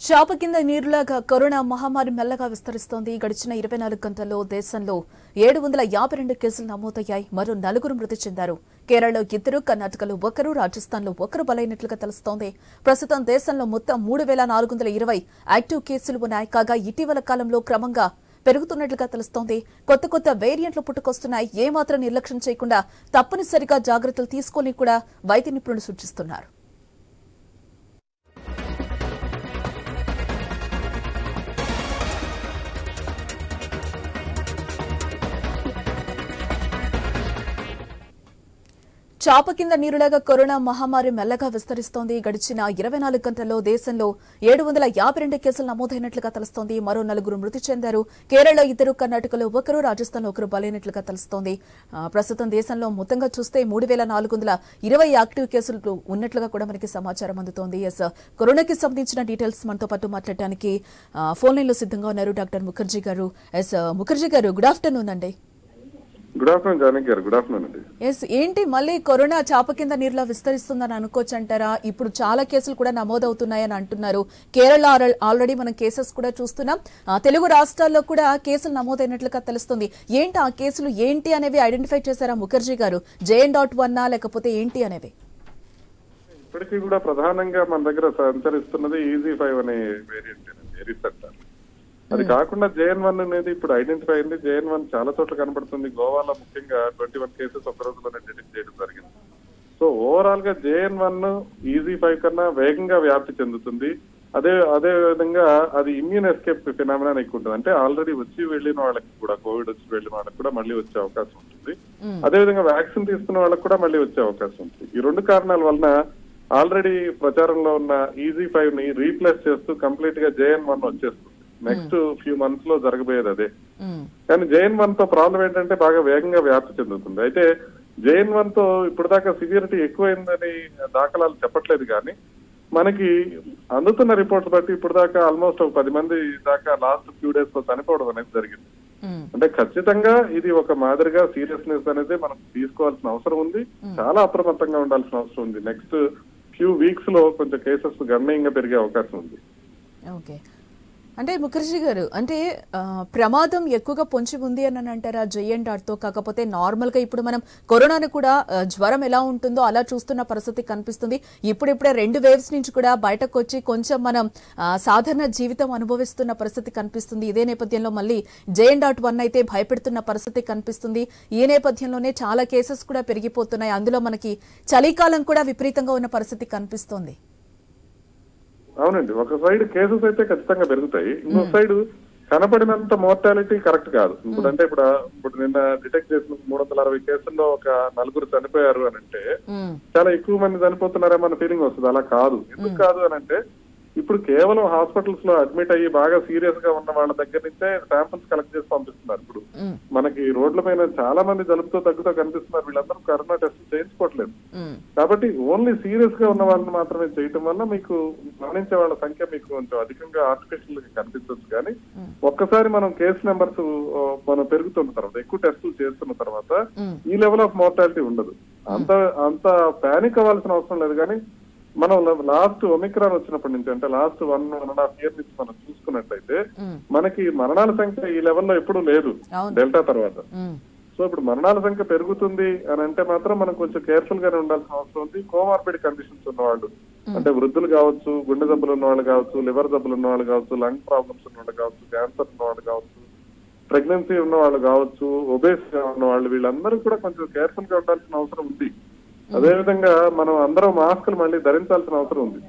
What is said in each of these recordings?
చాప కింద నీరులాగా కరోనా మహమ్మారి మెల్లగా విస్తరిస్తోంది. గడిచిన 24 గంటల్లో దేశంలో 752 కేసులు నమోదయ్యాయి. మరో 4 మృతి చెందారు. కేరళలో 2, కర్ణాటకలో 1, రాజస్థాన్లో 1 బలైనట్లుగా తెలుస్తోంది. ప్రస్తుతం దేశంలో మొత్తం 3420 యాక్టివ్ కేసులు ఉన్నాయి. కాగా ఇటీవల కాలంలో క్రమంగా పెరుగుతున్నట్లుగా తెలుస్తోంది. కొత్త వేరియంట్లు పుట్టుకొస్తున్నాయి. ఏమాత్రం నిర్లక్ష్యం చేయకుండా తప్పనిసరిగా జాగ్రత్తలు తీసుకొని కూడా వైద్య నిపుణులు సూచిస్తున్నారు. చాప కింద నీరులాగా కరోనా మహమ్మారి మెల్లగా విస్తరిస్తోంది. గడిచిన 24 గంటల్లో దేశంలో 752 కేసులు నమోదైనట్లుగా తెలుస్తోంది. మరో 4 మృతి చెందారు. కేరళలో 2, కర్ణాటకలో 1, రాజస్థాన్లో 1 బలైనట్లుగా తెలుస్తోంది. ప్రస్తుతం దేశంలో మొత్తంగా చూస్తే 3420 యాక్టివ్ కేసులు ఉన్నట్లుగా కూడా మనకి సమాచారం అందుతోంది. కరోనాకి సంబంధించిన డీటెయిల్స్ మనతో పాటు మాట్లాడడానికి ఫోన్ లైన్ లో సిద్ధంగా ఉన్నారు డాక్టర్ ముఖర్జీ గారు. ముఖర్జీ గారు, గుడ్ ఆఫ్టర్నూన్ అండి. గుడ్ ఆఫ్టర్నూన్ జానకి గారు. గుడ్ ఆఫ్టర్నూన్ అండి. ఏంటి మళ్ళీ కరోనా చాప కింద నీరులా విస్తరిస్తుందని అనుకోవచ్చు అంటారా? ఇప్పుడు చాలా కేసులు కూడా నమోదవుతున్నాయని అంటున్నారు. కేరళ ఆల్రెడీ మనం కేసెస్ కూడా చూస్తున్నాం. తెలుగు రాష్ట్రాల్లో కూడా కేసులు నమోదైనట్లుగా తెలుస్తుంది. ఏంటి ఆ కేసులు ఏంటి అనేవి ఐడెంటిఫై చేశారా ముఖర్జీ గారు? JN.1 లేకపోతే ఏంటి అనేవి? ఇప్పటికీ కూడా ప్రధానంగా మన దగ్గర సంచరిస్తున్నది EZ5 అనే వేరియంట్. అది కాకుండా JN.1 అనేది ఇప్పుడు ఐడెంటిఫై అయింది. JN.1 చాలా చోట్ల కనబడుతుంది. గోవాలో ముఖ్యంగా 21 కేసెస్ ఒక రోజులోనే డిటెక్ట్ చేయడం జరిగింది. సో ఓవరాల్ గా JN.1 EZ5 కన్నా వేగంగా వ్యాప్తి చెందుతుంది. అదే విధంగా అది ఇమ్యూన్ ఎస్కేప్ ఫినామినా ఎక్కువ ఉంటుంది. అంటే ఆల్రెడీ వచ్చి వెళ్లిన వాళ్ళకి కూడా, కోవిడ్ వచ్చి వెళ్లిన వాళ్ళకి కూడా మళ్ళీ వచ్చే అవకాశం ఉంటుంది. అదేవిధంగా వ్యాక్సిన్ తీసుకున్న వాళ్ళకి కూడా మళ్ళీ వచ్చే అవకాశం ఉంటుంది. ఈ 2 కారణాల వలన ఆల్రెడీ ప్రచారంలో ఉన్న EZ5 ని రీప్లేస్ చేస్తూ కంప్లీట్ గా JN.1 వచ్చేస్తుంది. నెక్స్ట్ ఫ్యూ మంత్స్ లో జరగబోయేది అదే. కానీ JN.1 తో ప్రాబ్లం ఏంటంటే బాగా వేగంగా వ్యాప్తి చెందుతుంది. అయితే JN.1 తో ఇప్పుడు దాకా సివియరిటీ ఎక్కువైందని దాఖలాలు చెప్పట్లేదు. కానీ మనకి అందుతున్న రిపోర్ట్స్ బట్టి ఇప్పుడు దాకా ఆల్మోస్ట్ ఒక 10 మంది దాకా లాస్ట్ ఫ్యూ డేస్ లో చనిపోవడం అనేది జరిగింది. అంటే ఖచ్చితంగా ఇది ఒక మాదిరిగా సీరియస్నెస్ అనేది మనం తీసుకోవాల్సిన అవసరం ఉంది. చాలా అప్రమత్తంగా ఉండాల్సిన అవసరం ఉంది. నెక్స్ట్ ఫ్యూ వీక్స్ లో కొంచెం కేసెస్ గణనీయంగా పెరిగే అవకాశం ఉంది. అంటే ముఖర్జీ గారు, అంటే ప్రమాదం ఎక్కువగా పొంచి ఉంది అని అంటారా JN.తో? కాకపోతే నార్మల్ గా ఇప్పుడు మనం కరోనాను కూడా జ్వరం ఎలా ఉంటుందో అలా చూస్తున్న పరిస్థితి కనిపిస్తుంది. ఇప్పుడిప్పుడే 2 వేవ్స్ నుంచి కూడా బయటకు వచ్చి కొంచెం మనం సాధారణ జీవితం అనుభవిస్తున్న పరిస్థితి కనిపిస్తుంది. ఇదే నేపథ్యంలో మళ్ళీ JN.1 అయితే భయపెడుతున్న పరిస్థితి కనిపిస్తుంది. ఈ నేపథ్యంలోనే చాలా కేసెస్ కూడా పెరిగిపోతున్నాయి. అందులో మనకి చలికాలం కూడా విపరీతంగా ఉన్న పరిస్థితి కనిపిస్తోంది. అవునండి, ఒక సైడ్ కేసెస్ అయితే ఖచ్చితంగా పెరుగుతాయి. ఇంకో సైడ్ కనపడినంత మోర్టాలిటీ కరెక్ట్ కాదు. ఇప్పుడు నిన్న డిటెక్ట్ చేసిన 360 కేసుల్లో ఒక 4 చనిపోయారు అని అంటే చాలా ఎక్కువ మంది చనిపోతున్నారేమో ఫీలింగ్ వస్తుంది. అలా కాదు. ఎందుకు కాదు అని అంటే ఇప్పుడు కేవలం హాస్పిటల్స్ లో అడ్మిట్ అయ్యి బాగా సీరియస్ గా ఉన్న వాళ్ళ దగ్గర నుంచే శాంపిల్స్ కలెక్ట్ చేసి పంపిస్తున్నారు. ఇప్పుడు మనకి రోడ్ల పైన చాలా మంది జలుబుతో తగ్గుతో కనిపిస్తున్నారు. వీళ్ళందరూ కరోనా టెస్ట్ చేయించుకోవట్లేదు. కాబట్టి ఓన్లీ సీరియస్ గా ఉన్న వాళ్ళని మాత్రమే చేయటం వల్ల మీకు గమనించే వాళ్ళ సంఖ్య మీకు కొంచెం అధికంగా ఆర్టిఫిషియల్ గా కనిపించవచ్చు. కానీ ఒక్కసారి మనం కేసు నెంబర్స్ మనం పెరుగుతున్న తర్వాత, ఎక్కువ టెస్టులు చేస్తున్న తర్వాత ఈ లెవెల్ ఆఫ్ మోర్టాలిటీ ఉండదు. అంత పానిక్ అవ్వాల్సిన అవసరం లేదు. కానీ మనం లాస్ట్ ఒమిక్రాన్ వచ్చినప్పటి నుంచి, అంటే లాస్ట్ 1.5 years నుంచి మనం చూసుకున్నట్లయితే మనకి మరణాల సంఖ్య ఈ లెవెల్లో ఎప్పుడూ లేదు డెల్టా తర్వాత. సో ఇప్పుడు మరణాల సంఖ్య పెరుగుతుంది అని అంటే మాత్రం మనం కొంచెం కేర్ఫుల్ గానే ఉండాల్సిన అవసరం ఉంది. కోమార్బిడ్ కండిషన్స్ ఉన్నవాళ్ళు, అంటే వృద్ధులు కావచ్చు, గుండె జబ్బులు ఉన్న వాళ్ళు కావచ్చు, లివర్ జబ్బులు ఉన్న వాళ్ళు కావచ్చు, లంగ్ ప్రాబ్లమ్స్ ఉన్న వాళ్ళు కావచ్చు, క్యాన్సర్ ఉన్న వాళ్ళు కావచ్చు, ప్రెగ్నెన్సీ ఉన్న వాళ్ళు కావచ్చు, ఒబేస్ గా ఉన్న వాళ్ళు, వీళ్ళందరూ కూడా కొంచెం కేర్ఫుల్ గా ఉండాల్సిన అవసరం ఉంది. అదేవిధంగా మనం అందరం మాస్కులు మళ్ళీ ధరించాల్సిన అవసరం ఉంది.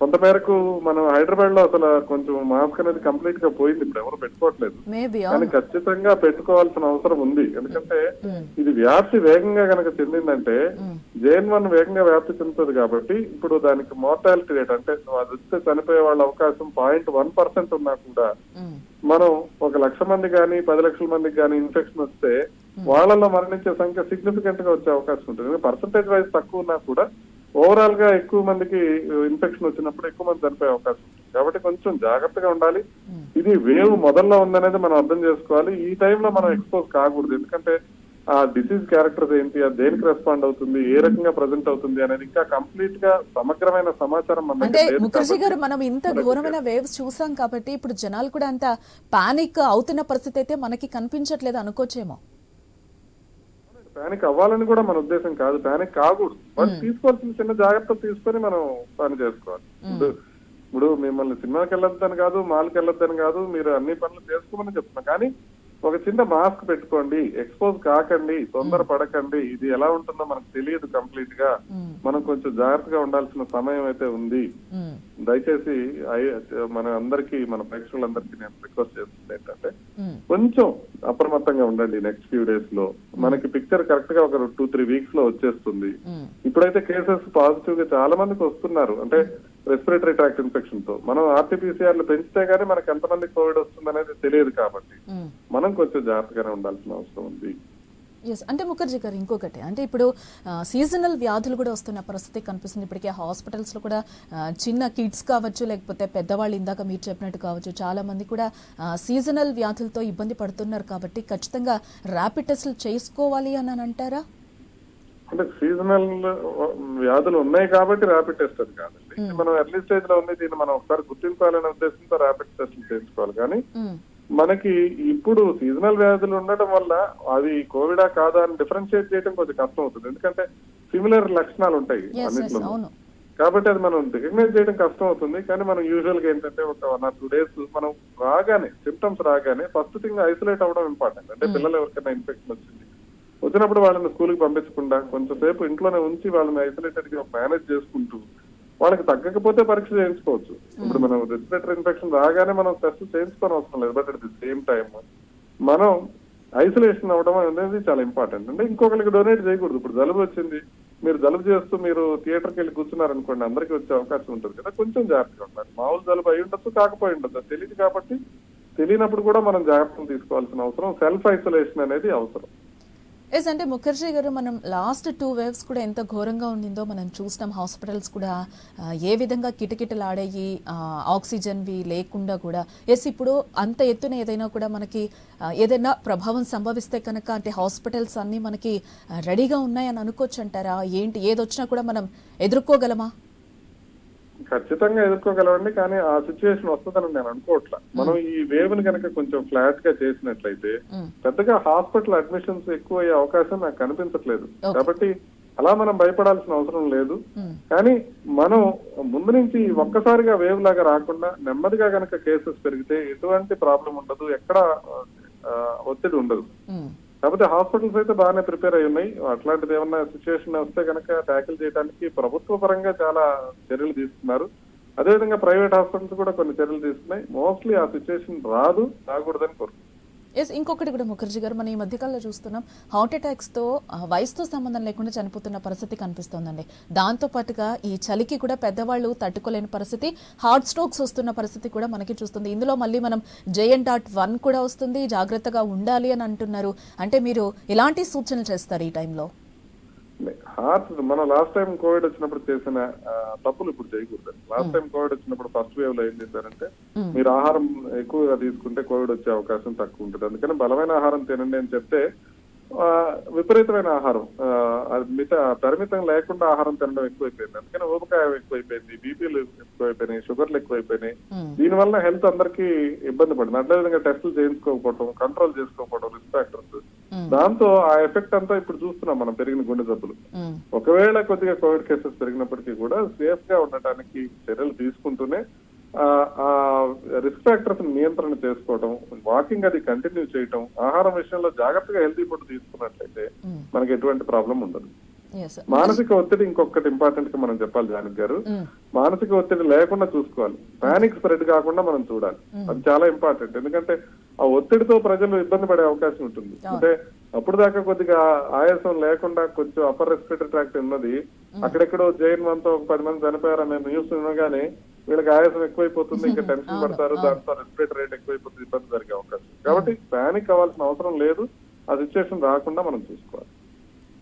కొంతమేరకు మనం హైదరాబాద్ లో అసలు కొంచెం మాస్క్ అనేది కంప్లీట్ గా పోయింది. ఇప్పుడు ఎవరు పెట్టుకోవట్లేదు. కానీ ఖచ్చితంగా పెట్టుకోవాల్సిన అవసరం ఉంది. ఎందుకంటే ఇది వ్యాప్తి వేగంగా కనుక చెందిందంటే JN.1 వేగంగా వ్యాప్తి చెందుతుంది. కాబట్టి ఇప్పుడు దానికి మోర్టాలిటీ రేట్, అంటే అది వస్తే చనిపోయే వాళ్ళ అవకాశం 0.1% ఉన్నా కూడా మనం 1,00,000 మంది కానీ 10 లక్షల మందికి కానీ ఇన్ఫెక్షన్ వస్తే వాళ్ళలో మరణించే సంఖ్య సిగ్నిఫికెంట్ గా వచ్చే అవకాశం ఉంటుంది. పర్సంటేజ్ వైజ్ తక్కువ ఉన్నా కూడా ఓవరాల్ గా ఎక్కువ మందికి ఇన్ఫెక్షన్ వచ్చినప్పుడు ఎక్కువ మంది చనిపోయే అవకాశం ఉంటుంది. కాబట్టి కొంచెం జాగ్రత్తగా ఉండాలి. ఇది వేవ్ మొదల్లో ఉందనేది మనం అర్థం చేసుకోవాలి. ఈ టైంలో మనం ఎక్స్పోజ్ కాకూడదు. ఎందుకంటే ఆ డిసీజ్ క్యారెక్టర్స్ ఏంటి, అది దేనికి రెస్పాండ్ అవుతుంది, ఏ రకంగా ప్రజెంట్ అవుతుంది అనేది ఇంకా కంప్లీట్ గా సమగ్రమైన సమాచారం మన అంటే దగ్గర లేదు ముఖర్జీ గారు కాబట్టి మనం ఇంత ఘోరమైన వేవ్స్ చూసాం కాబట్టి ఇప్పుడు జనాలు కూడా అంత పానిక్ అవుతున్న పరిస్థితి అయితే మనకి కనిపించట్లేదు అనుకోవచ్చేమో. పానిక్ అవ్వాలని కూడా మన ఉద్దేశం కాదు, పానిక్ కాకూడదు. బట్ తీసుకోవాల్సిన చిన్న జాగ్రత్తలు తీసుకొని మనం పని చేసుకోవాలి. ఇప్పుడు మిమ్మల్ని సినిమాకి వెళ్ళొద్దని కాదు, మాల్కి వెళ్ళొద్దని కాదు, మీరు అన్ని పనులు చేసుకోమని చెప్తున్నాం. కానీ ఒక చిన్న మాస్క్ పెట్టుకోండి, ఎక్స్పోజ్ కాకండి, తొందర పడకండి. ఇది ఎలా ఉంటుందో మనకు తెలియదు కంప్లీట్ గా. మనం కొంచెం జాగ్రత్తగా ఉండాల్సిన సమయం అయితే ఉంది. దయచేసి మన అందరికి, మన ప్రేక్షకులందరికీ నేను రిక్వెస్ట్ చేస్తుంది ఏంటంటే కొంచెం అప్రమత్తంగా ఉండండి. నెక్స్ట్ ఫ్యూ డేస్ లో మనకి పిక్చర్ కరెక్ట్ గా ఒక 2-3 వీక్స్ లో వచ్చేస్తుంది. ఇప్పుడైతే కేసెస్ పాజిటివ్ గా చాలా మందికి వస్తున్నారు, అంటే రెస్పిరేటరీ ట్రాక్ట్ ఇన్ఫెక్షన్ తో. మనం ఆర్టీపీసీఆర్లు పెంచితే గానీ మనకి ఎంతమంది కోవిడ్ వస్తుంది అనేది తెలియదు కాబట్టి మనం కొంచెం జాగ్రత్తగానే ఉండాల్సిన అవసరం ఉంది. అంటే ముఖర్జీ గారు ఇంకొకటి, అంటే ఇప్పుడు సీజనల్ వ్యాధులు కూడా వస్తున్న పరిస్థితి కనిపిస్తుంది. ఇప్పటికే హాస్పిటల్స్ లో కూడా చిన్న కిడ్స్ కావచ్చు, లేకపోతే పెద్దవాళ్ళు ఇందాక మీరు చెప్పినట్టు కావచ్చు, చాలా మంది కూడా సీజనల్ వ్యాధులతో ఇబ్బంది పడుతున్నారు. కాబట్టి ఖచ్చితంగా ర్యాపిడ్ టెస్టులు చేసుకోవాలి అని అంటారా? అంటే సీజనల్ వ్యాధులు ఉన్నాయి కాబట్టి ర్యాపిడ్ టెస్ట్ అది కాదండి. మనం ఎర్లీ స్టేజ్ లో ఉంది, దీన్ని మనం ఒకసారి గుర్తించాలనే ఉద్దేశంతో ర్యాపిడ్ టెస్టులు చేయించుకోవాలి. కానీ మనకి ఇప్పుడు సీజనల్ వ్యాధులు ఉండటం వల్ల అది కోవిడా కాదా అని డిఫరెన్షియేట్ చేయడం కొంచెం కష్టం అవుతుంది. ఎందుకంటే సిమిలర్ లక్షణాలు ఉంటాయి అన్నింటిలో, కాబట్టి అది మనం రికగ్నైజ్ చేయడం కష్టం అవుతుంది. కానీ మనం యూజువల్ గా ఏంటంటే ఒక 1 or 2 days మనం రాగానే, సిమ్టమ్స్ రాగానే ఫస్ట్ థింగ్ ఐసోలేట్ అవ్వడం ఇంపార్టెంట్. అంటే పిల్లలు ఎవరికైనా ఇన్ఫెక్షన్ వచ్చినప్పుడు వాళ్ళని స్కూల్కి పంపించకుండా కొంచెం సేపు ఇంట్లోనే ఉంచి వాళ్ళని ఐసోలేటెడ్ గా మేనేజ్ చేసుకుంటూ, వాళ్ళకి తగ్గకపోతే పరీక్ష చేయించుకోవచ్చు. ఇప్పుడు మనం రెస్పిరేటరీ ఇన్ఫెక్షన్ రాగానే మనం టెస్ట్ చేయించుకోని అవసరం లేదు. But at the same time మనం ఐసోలేషన్ అవ్వడం అనేది చాలా ఇంపార్టెంట్. అంటే ఇంకొకరికి డొనేట్ చేయకూడదు. ఇప్పుడు జలుబు వచ్చింది, మీరు జలుబు చేస్తూ మీరు థియేటర్కి వెళ్ళి కూర్చున్నారనుకోండి, అందరికీ వచ్చే అవకాశం ఉంటుంది కదా. కొంచెం జాగ్రత్తగా ఉండాలి. మామూలు జలుబు అయి ఉండొచ్చు, కాకపోయి ఉండొచ్చు, అది తెలియదు. కాబట్టి తెలియనప్పుడు కూడా మనం జాగ్రత్తలు తీసుకోవాల్సిన అవసరం, సెల్ఫ్ ఐసోలేషన్ అనేది అవసరం. అంటే ముఖర్జీ గారు, మనం లాస్ట్ 2 waves కూడా ఎంత ఘోరంగా ఉండిందో మనం చూసినాం. హాస్పిటల్స్ కూడా ఏ విధంగా కిటకిటలాడాయి, ఆక్సిజన్వి లేకుండా కూడా. ఇప్పుడు అంత ఎత్తున ఏదైనా కూడా మనకి ఏదైనా ప్రభావం సంభవిస్తే కనుక అంటే హాస్పిటల్స్ అన్ని మనకి రెడీగా ఉన్నాయని అనుకోవచ్చు అంటారా? ఏంటి ఏదొచ్చినా కూడా మనం ఎదుర్కోగలమా? ఖచ్చితంగా ఎదుర్కోగలమండి. కానీ ఆ సిచ్యువేషన్ వస్తుందని నేను అనుకోవట్లా. మనం ఈ వేవ్ ని కనుక కొంచెం ఫ్లాట్ గా చేసినట్లయితే పెద్దగా హాస్పిటల్ అడ్మిషన్స్ ఎక్కువ అయ్యే అవకాశం నాకు కనిపించట్లేదు. కాబట్టి అలా మనం భయపడాల్సిన అవసరం లేదు. కానీ మనం ముందు నుంచి ఒక్కసారిగా వేవ్ లాగా రాకుండా నెమ్మదిగా కనుక కేసెస్ పెరిగితే ఎటువంటి ప్రాబ్లం ఉండదు, ఎక్కడ ఒత్తిడి ఉండదు. కాకపోతే హాస్పిటల్స్ అయితే బాగానే ప్రిపేర్ అయి ఉన్నాయి. అట్లాంటిది ఏమన్నా సిచ్యువేషన్ వస్తే కనుక ట్యాకిల్ చేయడానికి ప్రభుత్వ పరంగా చాలా చర్యలు తీసుకున్నారు. అదేవిధంగా ప్రైవేట్ హాస్పిటల్స్ కూడా కొన్ని చర్యలు తీసుకున్నాయి. మోస్ట్లీ ఆ సిచ్యువేషన్ రాకూడదని కోరుకుంటున్నాను. ఇంకొకటి కూడా ముఖర్జీ గారు, మనం ఈ మధ్యకాలంలో చూస్తున్నాం హార్ట్ అటాక్స్ తో వయసుతో సంబంధం లేకుండా చనిపోతున్న పరిస్థితి కనిపిస్తోందండి. దాంతో పాటుగా ఈ చలికి కూడా పెద్దవాళ్ళు తట్టుకోలేని పరిస్థితి, హార్ట్ స్ట్రోక్స్ వస్తున్న పరిస్థితి కూడా మనకి చూస్తుంది. ఇందులో మళ్ళీ మనం JN.1 కూడా వస్తుంది, జాగ్రత్తగా ఉండాలి అని అంటున్నారు. అంటే మీరు ఎలాంటి సూచనలు చేస్తారు ఈ టైంలో? హార్ట్ మనం లాస్ట్ టైం కోవిడ్ వచ్చినప్పుడు చేసిన తప్పులు ఇప్పుడు చేయకూడదు. లాస్ట్ టైం కోవిడ్ వచ్చినప్పుడు ఫస్ట్ వేవ్ లో ఏం చేశారంటే, మీరు ఆహారం ఎక్కువగా తీసుకుంటే కోవిడ్ వచ్చే అవకాశం తక్కువ ఉంటుంది, అందుకని బలమైన ఆహారం తినండి అని చెప్తే విపరీతమైన ఆహారం, పరిమితం లేకుండా ఆహారం తినడం ఎక్కువైపోయింది. అందుకని ఊబకాయం ఎక్కువైపోయింది, బీపీలు ఎక్కువైపోయినాయి, షుగర్లు ఎక్కువైపోయినాయి. దీనివల్ల హెల్త్ అందరికీ ఇబ్బంది పడింది. అదేవిధంగా టెస్టులు చేయించుకోకపోవడం, కంట్రోల్ చేసుకోకపోవడం, రిస్క్ ఫ్యాక్టర్స్, దాంతో ఆ ఎఫెక్ట్ అంతా ఇప్పుడు చూస్తున్నాం మనం, పెరిగిన గుండె జబ్బులు. ఒకవేళ కొద్దిగా కోవిడ్ కేసెస్ పెరిగినప్పటికీ కూడా సేఫ్ గా ఉండటానికి చర్యలు తీసుకుంటూనే ఆ రిస్క్ ఫ్యాక్టర్స్ నియంత్రణ చేసుకోవడం, వాకింగ్ అది కంటిన్యూ చేయటం, ఆహారం విషయంలో జాగ్రత్తగా హెల్తీ ఫుడ్ తీసుకున్నట్లయితే మనకి ఎటువంటి ప్రాబ్లం ఉండదు. మానసిక ఒత్తిడి ఇంకొకటి ఇంపార్టెంట్ గా మనం చెప్పాలి జానకి గారు. మానసిక ఒత్తిడి లేకుండా చూసుకోవాలి, పానిక్ స్ప్రెడ్ కాకుండా మనం చూడాలి. అది చాలా ఇంపార్టెంట్. ఎందుకంటే ఆ ఒత్తిడితో ప్రజలు ఇబ్బంది పడే అవకాశం ఉంటుంది. అంటే అప్పుడు దాకా కొద్దిగా ఆయాసం లేకుండా కొంచెం అప్పర్ రెస్పిరేటరీ ట్రాక్ట్ ఉన్నది, అక్కడెక్కడో JN.1 తో ఒక 10 మంది చనిపోయారనే న్యూస్ వినగానే వీళ్ళకి ఆయాసం ఎక్కువైపోతుంది, ఇంకా టెన్షన్ పడతారు, దాంతో రెస్పిరేటరీ రేట్ ఎక్కువైపోతుంది, ఇబ్బంది జరిగే అవకాశం. కాబట్టి పానిక్ అవ్వాల్సిన అవసరం లేదు. ఆ సిచ్యువేషన్ రాకుండా మనం చూసుకోవాలి.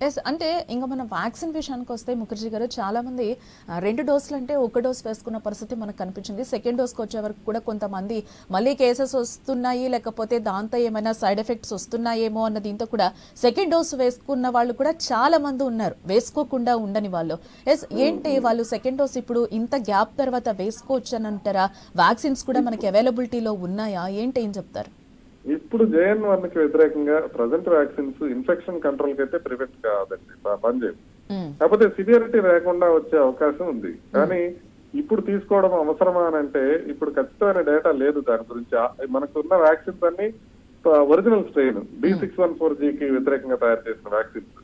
ఎస్, అంటే ఇంకా మనం వ్యాక్సిన్ విషయానికి వస్తే ముఖర్జీ గారు చాలా మంది 2 డోసులు అంటే 1 డోస్ వేసుకున్న పరిస్థితి మనకు కనిపించింది. సెకండ్ డోస్కి వచ్చే వరకు కూడా కొంతమంది మళ్ళీ కేసెస్ వస్తున్నాయి, లేకపోతే దాంతో ఏమైనా సైడ్ ఎఫెక్ట్స్ వస్తున్నాయేమో అన్న దీంతో కూడా సెకండ్ డోస్ వేసుకున్న వాళ్ళు కూడా చాలా మంది ఉన్నారు, వేసుకోకుండా ఉండని వాళ్ళు. ఎస్, ఏంటి వాళ్ళు సెకండ్ డోస్ ఇప్పుడు ఇంత గ్యాప్ తర్వాత వేసుకోవచ్చు అని అంటారా? వ్యాక్సిన్స్ కూడా మనకి అవైలబిలిటీలో ఉన్నాయా? ఏంటి, ఏం చెప్తారు? ఇప్పుడు JN.1 కి వ్యతిరేకంగా ప్రజెంట్ వ్యాక్సిన్స్ ఇన్ఫెక్షన్ కంట్రోల్ కి అయితే ప్రివెంట్ కాదండి, పనిచేయదు. కాకపోతే సివియరిటీ లేకుండా వచ్చే అవకాశం ఉంది. కానీ ఇప్పుడు తీసుకోవడం అవసరమా అని అంటే ఇప్పుడు ఖచ్చితమైన డేటా లేదు దాని గురించి. మనకున్న వ్యాక్సిన్స్ అన్ని ఒరిజినల్ స్ట్రెయిన్ B614G కి వ్యతిరేకంగా తయారు చేసిన వ్యాక్సిన్స్.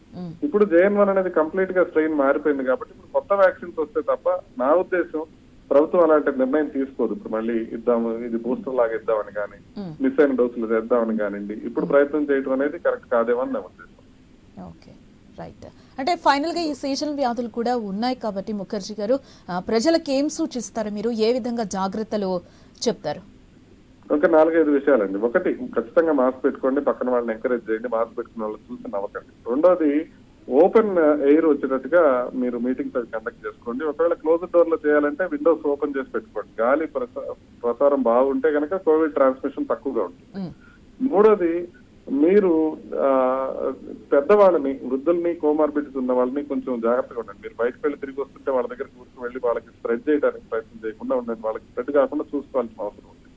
ఇప్పుడు JN.1 అనేది కంప్లీట్ గా స్ట్రెయిన్ మారిపోయింది కాబట్టి ఇప్పుడు కొత్త వ్యాక్సిన్స్ వస్తే తప్ప నా ఉద్దేశం ప్రభుత్వం అలాంటి నిర్ణయం తీసుకోదు. ఇప్పుడు మళ్ళీ ఇద్దాము, ఇది బూస్టర్ లాగా ఇద్దామని కానీ, మిస్ అయిన డోసులు చేద్దామని కానివ్వండి, ఇప్పుడు ప్రయత్నం చేయడం అనేది కరెక్ట్ కాదేమో అని నా ఉద్దేశం. Okay, right. అంటే ఫైనల్ గా ఈ సీజనల్ వ్యాధులు కూడా ఉన్నాయి కాబట్టి ముఖర్జీ గారు ప్రజలకు ఏం సూచిస్తారు? మీరు ఏ విధంగా జాగ్రత్తలు చెప్తారు? ఒక 4-5 విషయాలండి. ఒకటి, ఖచ్చితంగా మాస్క్ పెట్టుకోండి, పక్కన వాళ్ళని ఎంకరేజ్ చేయండి, మాస్క్ పెట్టుకున్న వాళ్ళని చూసి నవ్వకండి. రెండోది, ఓపెన్ ఎయిర్ వచ్చేటట్టుగా మీరు మీటింగ్స్ అవి కండక్ట్ చేసుకోండి. ఒకవేళ క్లోజ్డ్ డోర్ లో చేయాలంటే విండోస్ ఓపెన్ చేసి పెట్టుకోండి. గాలి ప్రసారం బాగుంటే కనుక కోవిడ్ ట్రాన్స్మిషన్ తక్కువగా ఉంటుంది. మూడోది, మీరు పెద్దవాళ్ళని, వృద్ధుల్ని, కోమార్బిడిటీస్ ఉన్న వాళ్ళని కొంచెం జాగ్రత్తగా ఉండండి. మీరు బయటకు వెళ్ళి తిరిగి వస్తుంటే వాళ్ళ దగ్గర కూర్చుని వెళ్ళి వాళ్ళకి స్ప్రెడ్ చేయడానికి ప్రయత్నం చేయకుండా ఉండండి. వాళ్ళకి స్ప్రెడ్ కాకుండా చూసుకోవాల్సిన అవసరం ఉంది.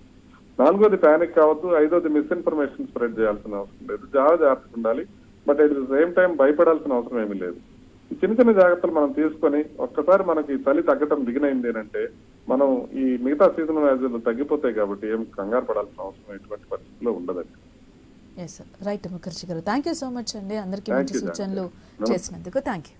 4వది, ప్యానిక్ కావద్దు. 5వది, మిస్ఇన్ఫర్మేషన్ స్ప్రెడ్ చేయాల్సిన అవసరం లేదు. జాగ్రత్తగా ఉండాలి. But at the same time భయపడాల్సిన అవసరం ఏమీ లేదు. ఈ చిన్న చిన్న జాగ్రత్తలు మనం తీసుకొని ఒక్కసారి మనకి చలి తగ్గటం బిగినైంది అంటే మనం ఈ మిగతా సీజన్ వ్యాధులు తగ్గిపోతాయి కాబట్టి ఏం కంగారు పడాల్సిన అవసరం ఎటువంటి పరిస్థితిలో ఉండదండి. రైట్ ముఖర్జీ గారు, థ్యాంక్ యూ సో మచ్ అండి. అందరికీ మంచి సూచనలు చేసినందుకు థ్యాంక్ యూ.